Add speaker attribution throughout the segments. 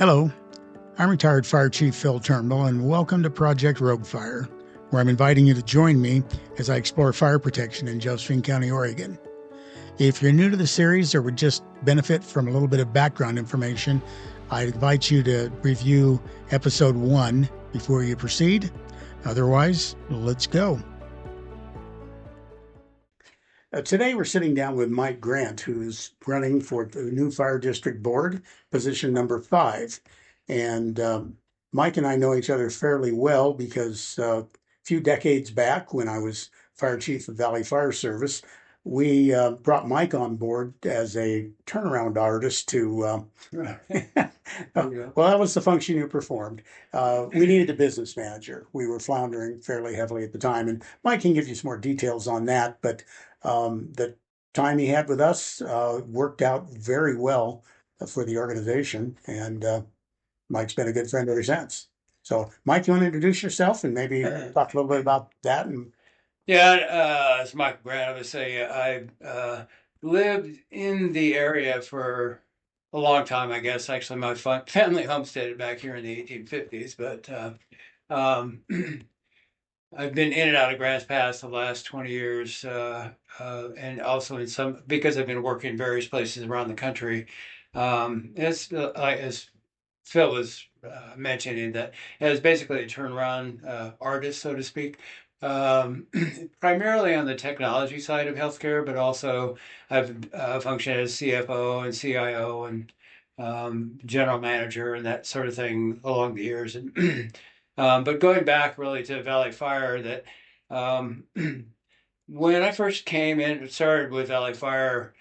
Speaker 1: Hello, I'm retired Fire Chief Phil Turnbull, and welcome to Project Rogue Fire, where I'm inviting you to join me as I explore fire protection in Josephine County, Oregon. If you're new to the series or would just benefit from a little bit of background information, I invite you to review Episode 1 before you proceed. Otherwise, let's go. Today we're sitting down with Mike Grant, who's running for the new Fire District Board, position number 5. And Mike and I know each other fairly well because a few decades back when I was Fire Chief of Valley Fire Service, we brought Mike on board as a turnaround artist to, well, that was the function you performed. We needed a business manager. We were floundering fairly heavily at the time, and Mike can give you some more details on that, but the time he had with us worked out very well for the organization, and Mike's been a good friend ever since. So, Mike, you want to introduce yourself and maybe talk a little bit about that? And
Speaker 2: Yeah, it's Michael Grant. I would say I lived in the area for a long time, I guess. Actually, my family homesteaded back here in the 1850s, but um, I've been in and out of Grants Pass the last 20 years, and also in some because I've been working in various places around the country. As Phil was mentioning, that as basically a turnaround artist, so to speak. Um, Primarily on the technology side of healthcare, but also I've functioned as CFO and CIO and general manager and that sort of thing along the years. And but going back really to Valley Fire, that um, when I first came in, started with Valley Fire,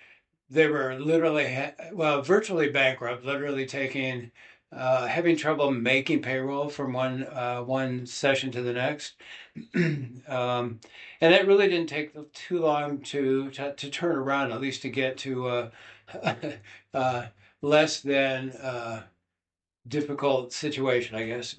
Speaker 2: they were literally, virtually bankrupt, literally having trouble making payroll from one session to the next. And that really didn't take too long to turn around, at least to get to uh, less than difficult situation, I guess.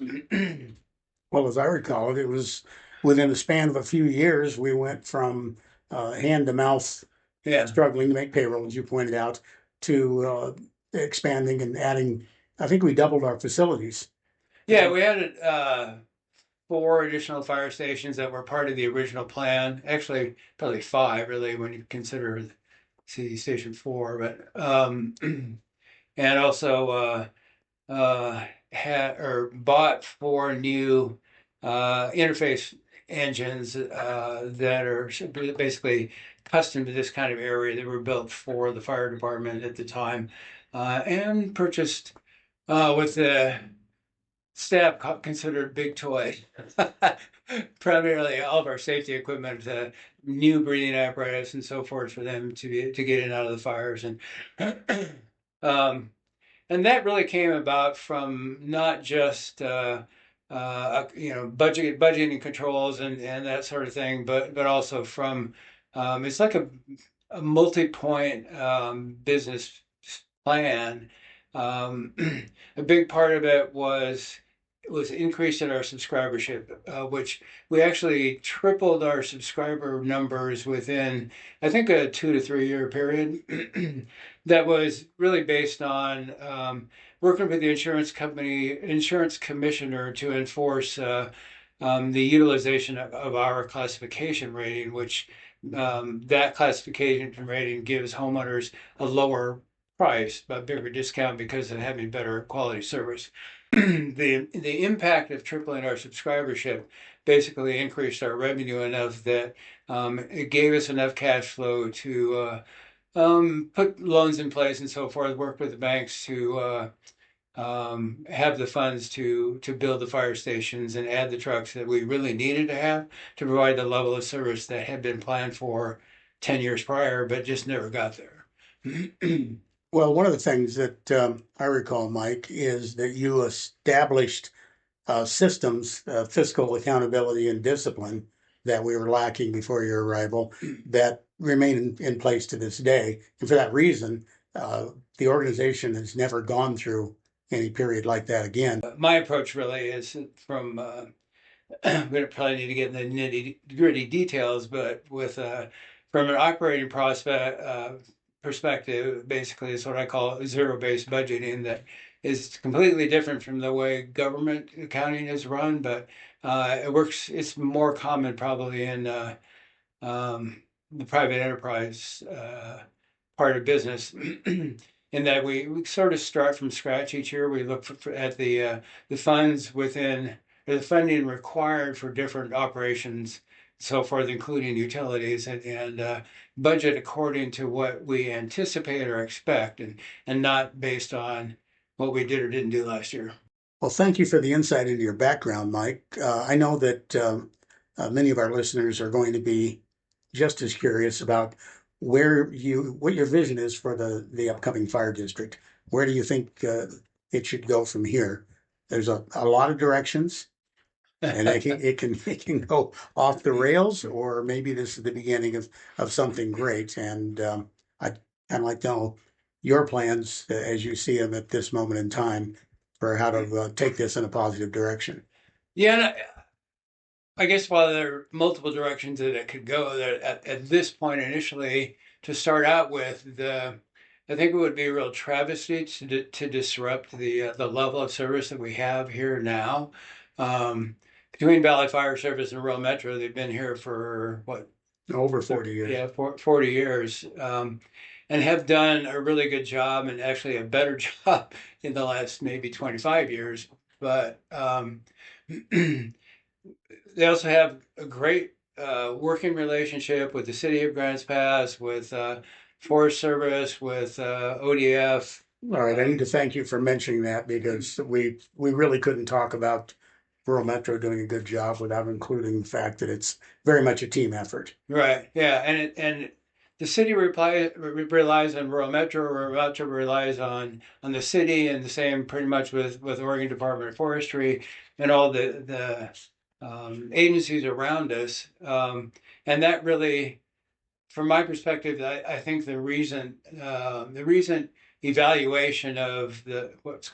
Speaker 1: well, as I recall it was within the span of a few years, we went from hand to mouth,
Speaker 2: Yeah.
Speaker 1: struggling to make payroll, as you pointed out, to expanding and adding. I think we doubled our facilities.
Speaker 2: Yeah, we had 4 additional fire stations that were part of the original plan. Actually, probably 5, really, when you consider CD Station 4. But and also had or bought 4 new interface engines that are basically custom to this kind of area. They were built for the fire department at the time, and purchased with the staff considered big toy. Primarily all of our safety equipment, new breathing apparatus and so forth for them to get in and out of the fires. And um, and that really came about from not just budgeting controls and that sort of thing, but also from it's like a multi-point business plan. Um, a big part of it was increase in our subscribership, which we actually tripled our subscriber numbers within, I think, a 2 to 3 year period. That was really based on working with the insurance commissioner to enforce the utilization of our classification rating, which that classification rating gives homeowners a lower price, a bigger discount because of having better quality service. The impact of tripling our subscribership basically increased our revenue enough that it gave us enough cash flow to put loans in place and so forth, work with the banks to have the funds to build the fire stations and add the trucks that we really needed to have to provide the level of service that had been planned for 10 years prior, but just never got there.
Speaker 1: Well, one of the things that I recall, Mike, is that you established systems, fiscal accountability and discipline that we were lacking before your arrival that remain in place to this day. And for that reason, the organization has never gone through any period like that again.
Speaker 2: My approach really is from, we probably need to get in the nitty gritty details, but from an operating prospect, perspective, basically, is what I call zero-based budgeting. That is completely different from the way government accounting is run, but it works. It's more common probably in the private enterprise part of business. In that we sort of start from scratch each year. We look at the funds within or the funding required for different operations, so forth, including utilities, and budget according to what we anticipate or expect, and not based on what we did or didn't do last year.
Speaker 1: Well, thank you for the insight into your background, Mike. I know that many of our listeners are going to be just as curious about what your vision is for the upcoming fire district. Where do you think it should go from here? There's a lot of directions, and it can go off the rails, or maybe this is the beginning of something great. And I'd kind of like to know your plans as you see them at this moment in time for how to take this in a positive direction.
Speaker 2: Yeah, and I guess while there are multiple directions that it could go, that at this point initially to start out with, I think it would be a real travesty to disrupt the level of service that we have here now. Between Valley Fire Service and Rural Metro, they've been here for what?
Speaker 1: Over 40 years.
Speaker 2: Yeah, 40 years, and have done a really good job, and actually a better job in the last maybe 25 years. But they also have a great working relationship with the city of Grants Pass, with Forest Service, with ODF.
Speaker 1: All right, I need to thank you for mentioning that because we really couldn't talk about rural metro doing a good job without including the fact that it's very much a team effort.
Speaker 2: Right. Yeah, and the city relies on rural metro. Rural metro relies on the city, and the same pretty much with Oregon Department of Forestry and all the agencies around us. And that really, from my perspective, I think the recent evaluation of what's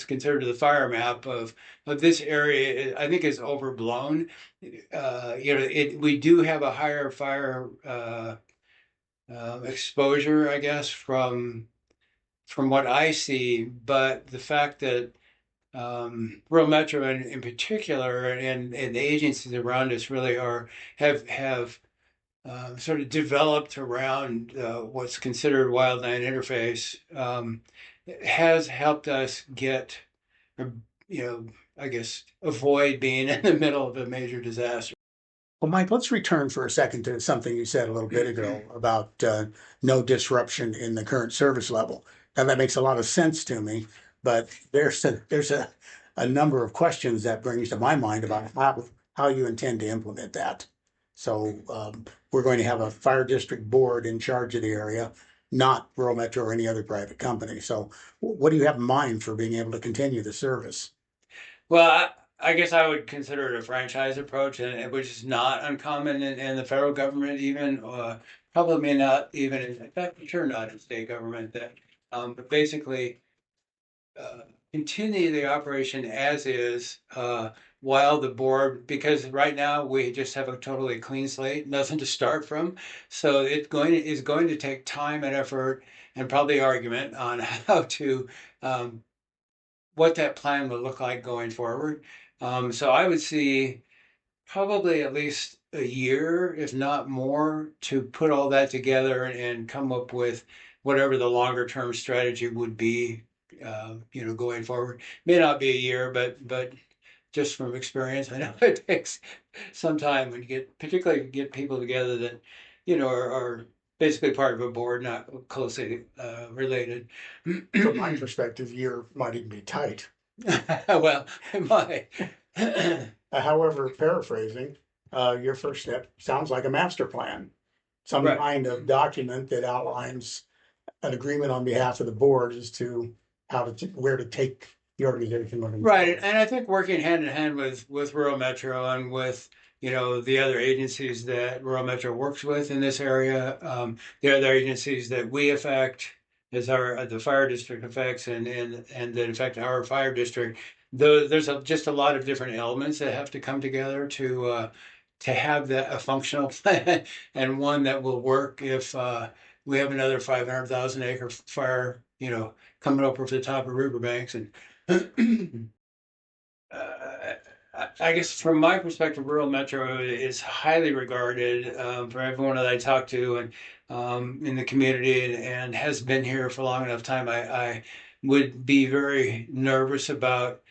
Speaker 2: considered the fire map of this area, I think, is overblown. We do have a higher fire exposure, I guess, from what I see, but the fact that rural metro in particular and the agencies around us really have sort of developed around what's considered wildland interface, has helped us get, I guess, avoid being in the middle of a major disaster.
Speaker 1: Well, Mike, let's return for a second to something you said a little bit ago about no disruption in the current service level. Now, that makes a lot of sense to me, but there's a number of questions that brings to my mind about how you intend to implement that. So we're going to have a fire district board in charge of the area, not Rural Metro or any other private company. So what do you have in mind for being able to continue the service?
Speaker 2: Well, I guess I would consider it a franchise approach, which is not uncommon in the federal government, even probably not even in fact, sure not in state government. But basically continue the operation as is while the board, because right now we just have a totally clean slate, nothing to start from. So is going to take time and effort and probably argument on how to what that plan would look like going forward. So I would see probably at least a year, if not more, to put all that together and come up with whatever the longer term strategy would be. Going forward, may not be a year, but just from experience, I know it takes some time when particularly get people together that are basically part of a board, not closely related.
Speaker 1: From my perspective, year might even be tight.
Speaker 2: Well, it might.
Speaker 1: However, paraphrasing, your first step sounds like a master plan, some
Speaker 2: Right.
Speaker 1: kind of document that outlines an agreement on behalf of the board as to where to take the organization moving
Speaker 2: Right,
Speaker 1: forward.
Speaker 2: and I think working hand in hand with Rural Metro and with the other agencies that Rural Metro works with in this area, the other agencies that we affect, as the fire district affects, and that affect our fire district. There's just a lot of different elements that have to come together to have a functional plan and one that will work if we have another 500,000 acre fire, coming over the top of riverbanks. And I guess from my perspective, rural metro is highly regarded for everyone that I talk to and in the community, and has been here for long enough time. I would be very nervous about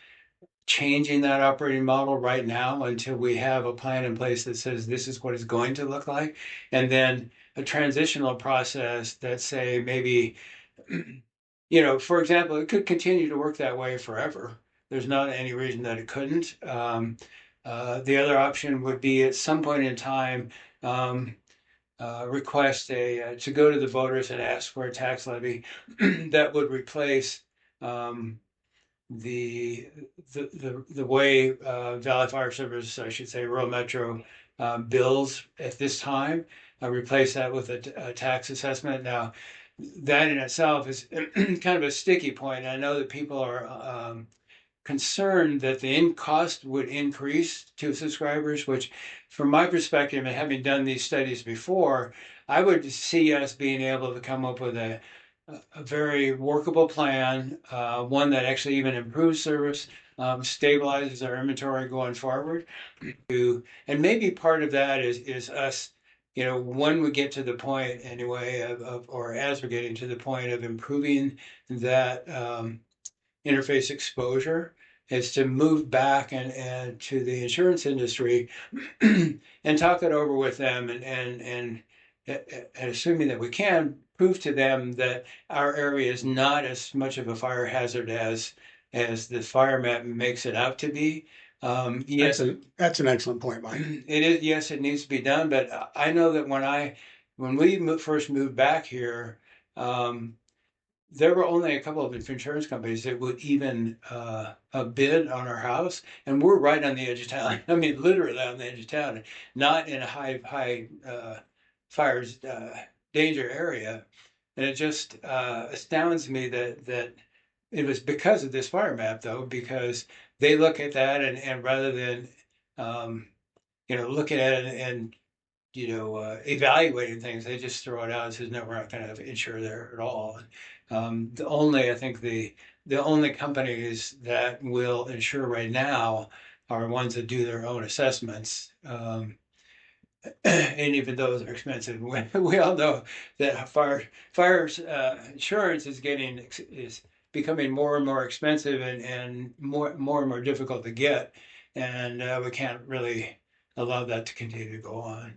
Speaker 2: changing that operating model right now until we have a plan in place that says this is what it's going to look like, and then a transitional process that say maybe, for example, it could continue to work that way forever. There's not any reason that it couldn't. The other option would be at some point in time, request to go to the voters and ask for a tax levy that would replace the the way Valley Fire Service, I should say, rural metro bills at this time. Replace that with a tax assessment. Now, that in itself is kind of a sticky point. I know that people are concerned that the in cost would increase to subscribers, which, from my perspective, and having done these studies before, I would see us being able to come up with a very workable plan, one that actually even improves service, stabilizes our inventory going forward. And maybe part of that is us, when we get to the point anyway or as we're getting to the point of improving that interface exposure, is to move back and to the insurance industry and talk it over with them, and assuming that we can prove to them that our area is not as much of a fire hazard as the fire map makes it out to be. Yes,
Speaker 1: That's an excellent point, Mike.
Speaker 2: it is. Yes, it needs to be done. But I know that when we first moved back here, there were only a couple of insurance companies that would even bid on our house, and we're right on the edge of town. I mean, literally on the edge of town, not in a high fires danger area. And it just astounds me that it was because of this fire map, though, because they look at that and rather than looking at it and evaluating things, they just throw it out and says, no, we're not going to insure there at all. I think the only companies that will insure right now are ones that do their own assessments. And even those are expensive. We all know that fire insurance is becoming more and more expensive and more and more difficult to get, and we can't really allow that to continue to go on.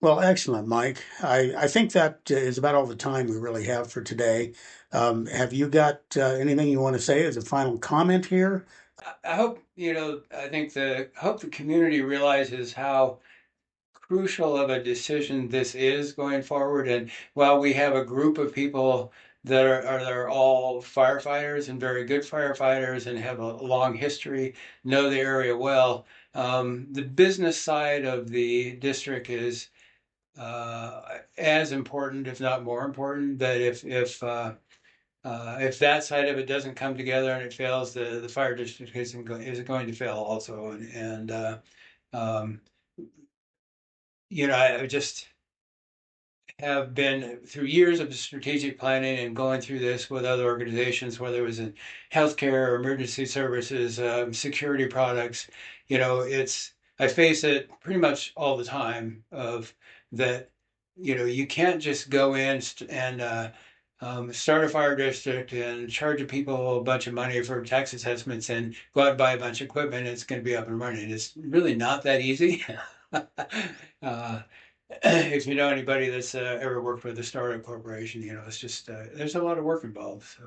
Speaker 1: Well, excellent, Mike. I think that is about all the time we really have for today. Have you got anything you want to say as a final comment here?
Speaker 2: I hope I hope the community realizes how crucial of a decision this is going forward. And while we have a group of people that are all firefighters and very good firefighters and have a long history, know the area well, the business side of the district is as important, if not more important. That if that side of it doesn't come together and it fails, the fire district is going to fail also. Um, I just have been through years of strategic planning and going through this with other organizations, whether it was in healthcare or emergency services, security products. I face it pretty much all the time of that. You can't just go in and start a fire district and charge people a bunch of money for tax assessments and go out and buy a bunch of equipment and it's going to be up and running. It's really not that easy. If you know anybody that's ever worked with a startup corporation, it's just there's a lot of work involved. So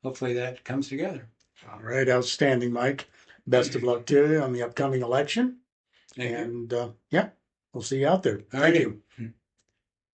Speaker 2: hopefully that comes together.
Speaker 1: All right, outstanding, Mike. Best of luck to you on the upcoming election.
Speaker 2: Thank you.
Speaker 1: And yeah, we'll see you out there.
Speaker 2: All
Speaker 1: Thank
Speaker 2: righty.
Speaker 1: you.